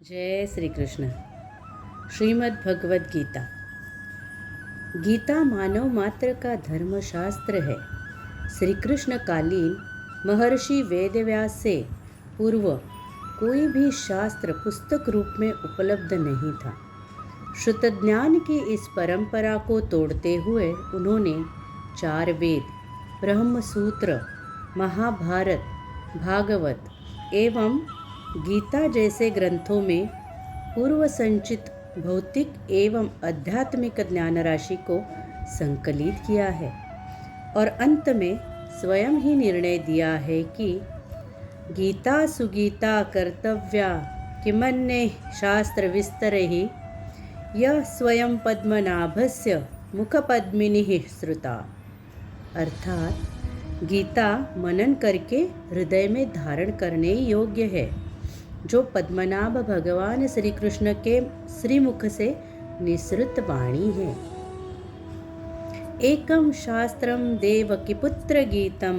जय श्री कृष्ण। श्रीमद् भगवद गीता। गीता मानव मात्र का धर्मशास्त्र है। श्री कृष्ण कालीन महर्षि वेदव्यास से पूर्व कोई भी शास्त्र पुस्तक रूप में उपलब्ध नहीं था। श्रुत ज्ञान की इस परंपरा को तोड़ते हुए उन्होंने 4 वेद, ब्रह्म सूत्र, महाभारत, भागवत एवं गीता जैसे ग्रंथों में पूर्व संचित भौतिक एवं आध्यात्मिक ज्ञान राशि को संकलित किया है और अंत में स्वयं ही निर्णय दिया है कि गीता सुगीता कर्तव्या किमन्ये शास्त्र विस्तरैः यः स्वयं पद्मनाभस्य मुखपद्मिनीः श्रुता। अर्थात गीता मनन करके हृदय में धारण करने योग्य है, जो पद्मनाभ भगवान श्री कृष्ण के श्रीमुख से निसृत वाणी है। एकम शास्त्रम देवकीपुत्र गीतम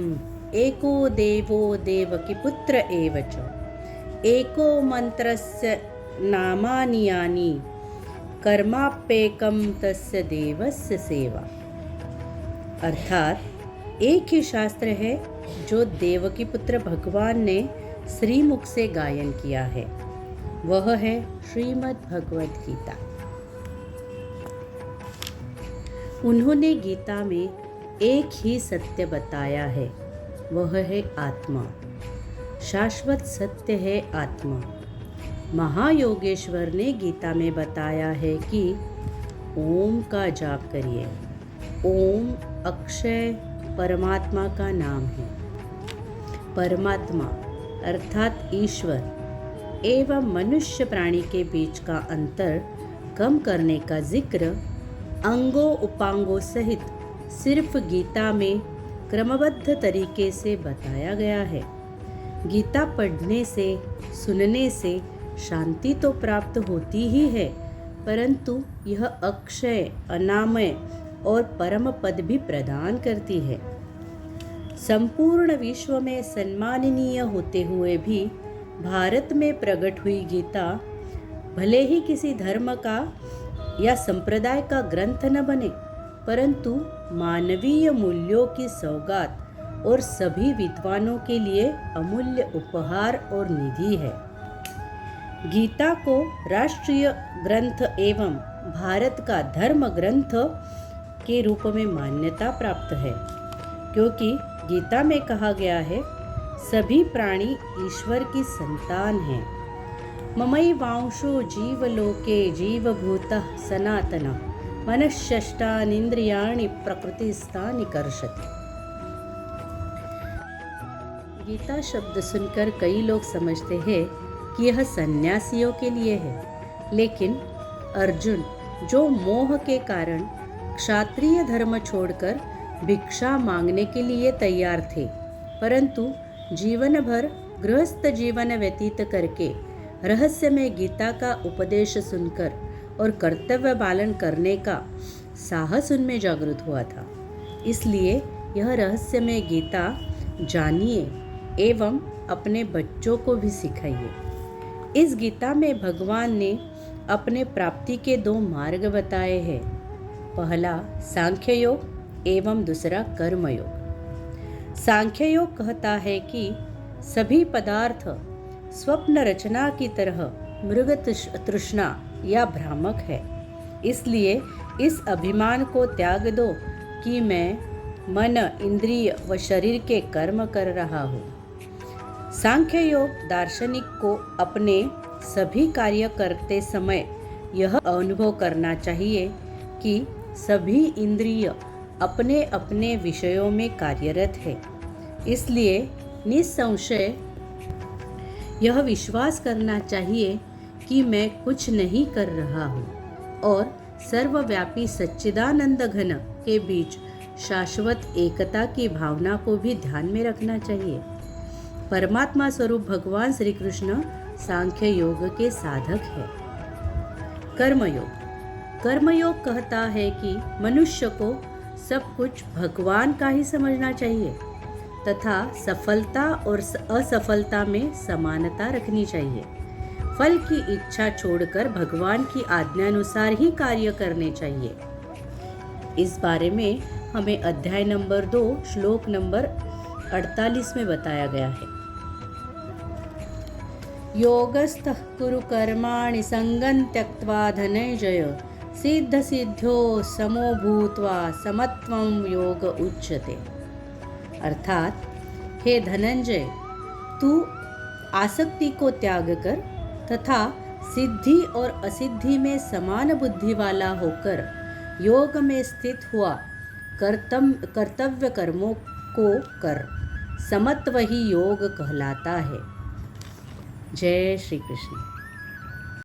एको देवो देवकीपुत्र एव च एको मंत्रस्य नामानि यानि कर्माप्येकम तस्य देवस्य सेवा। अर्थात एक ही शास्त्र है जो देवकी पुत्र भगवान ने श्रीमुख से गायन किया है, वह है श्रीमद् भगवद गीता। उन्होंने गीता में एक ही सत्य बताया है, वह है आत्मा। शाश्वत सत्य है आत्मा। महायोगेश्वर ने गीता में बताया है कि ओम का जाप करिए। ओम अक्षय परमात्मा का नाम है। परमात्मा अर्थात ईश्वर एवं मनुष्य प्राणी के बीच का अंतर कम करने का जिक्र अंगों उपांगों सहित सिर्फ गीता में क्रमबद्ध तरीके से बताया गया है। गीता पढ़ने से सुनने से शांति तो प्राप्त होती ही है, परंतु यह अक्षय अनामय और परम पद भी प्रदान करती है। संपूर्ण विश्व में सम्माननीय होते हुए भी भारत में प्रकट हुई गीता भले ही किसी धर्म का या संप्रदाय का ग्रंथ न बने, परंतु मानवीय मूल्यों की सौगात और सभी विद्वानों के लिए अमूल्य उपहार और निधि है। गीता को राष्ट्रीय ग्रंथ एवं भारत का धर्म ग्रंथ के रूप में मान्यता प्राप्त है, क्योंकि गीता में कहा गया है सभी प्राणी ईश्वर की संतान हैं। ममैवांशो जीवलोके जीवभूतः सनातनः मनश्शष्टानीन्द्रियाणि प्रकृतिस्थानि कर्षति। गीता शब्द सुनकर कई लोग समझते हैं कि यह सन्यासियों के लिए है, लेकिन अर्जुन जो मोह के कारण क्षात्रिय धर्म छोड़कर भिक्षा मांगने के लिए तैयार थे, परंतु जीवन भर गृहस्थ जीवन व्यतीत करके रहस्य में गीता का उपदेश सुनकर और कर्तव्य पालन करने का साहस उनमें जागृत हुआ था। इसलिए यह रहस्य में गीता जानिए एवं अपने बच्चों को भी सिखाइए। इस गीता में भगवान ने अपने प्राप्ति के 2 मार्ग बताए हैं, पहला सांख्य योग एवं दूसरा कर्म योग। सांख्य योग कहता है कि सभी पदार्थ स्वप्न रचना की तरह मृग तृष्णा या भ्रामक है, इसलिए इस अभिमान को त्याग दो कि मैं मन, इंद्रिय व शरीर के कर्म कर रहा हूँ। सांख्य योग दार्शनिक को अपने सभी कार्य करते समय यह अनुभव करना चाहिए कि सभी इंद्रिय अपने अपने विषयों में कार्यरत है, इसलिए निसंशय यह विश्वास करना चाहिए कि मैं कुछ नहीं कर रहा हूँ और सर्वव्यापी सच्चिदानंद घन के बीच शाश्वत एकता की भावना को भी ध्यान में रखना चाहिए। परमात्मा स्वरूप भगवान श्री कृष्ण सांख्य योग के साधक है। कर्मयोग। कर्मयोग कहता है कि मनुष्य को सब कुछ भगवान का ही समझना चाहिए तथा सफलता और असफलता में समानता रखनी चाहिए। फल की इच्छा छोड़कर भगवान की आज्ञानुसार ही कार्य करने चाहिए। इस बारे में हमें अध्याय नंबर 2 श्लोक नंबर 48 में बताया गया है। योगस्थः कुरु कर्माणि संगं त्यक्त्वा धनंजय सिद्ध सिद्ध्यो समो भूत्वा समत्वं योग उच्यते। अर्थात हे धनंजय, तू आसक्ति को त्याग कर तथा सिद्धि और असिद्धि में समान बुद्धि वाला होकर योग में स्थित हुआ कर्तव्य कर्मों को कर। समत्व ही योग कहलाता है। जय श्री कृष्ण।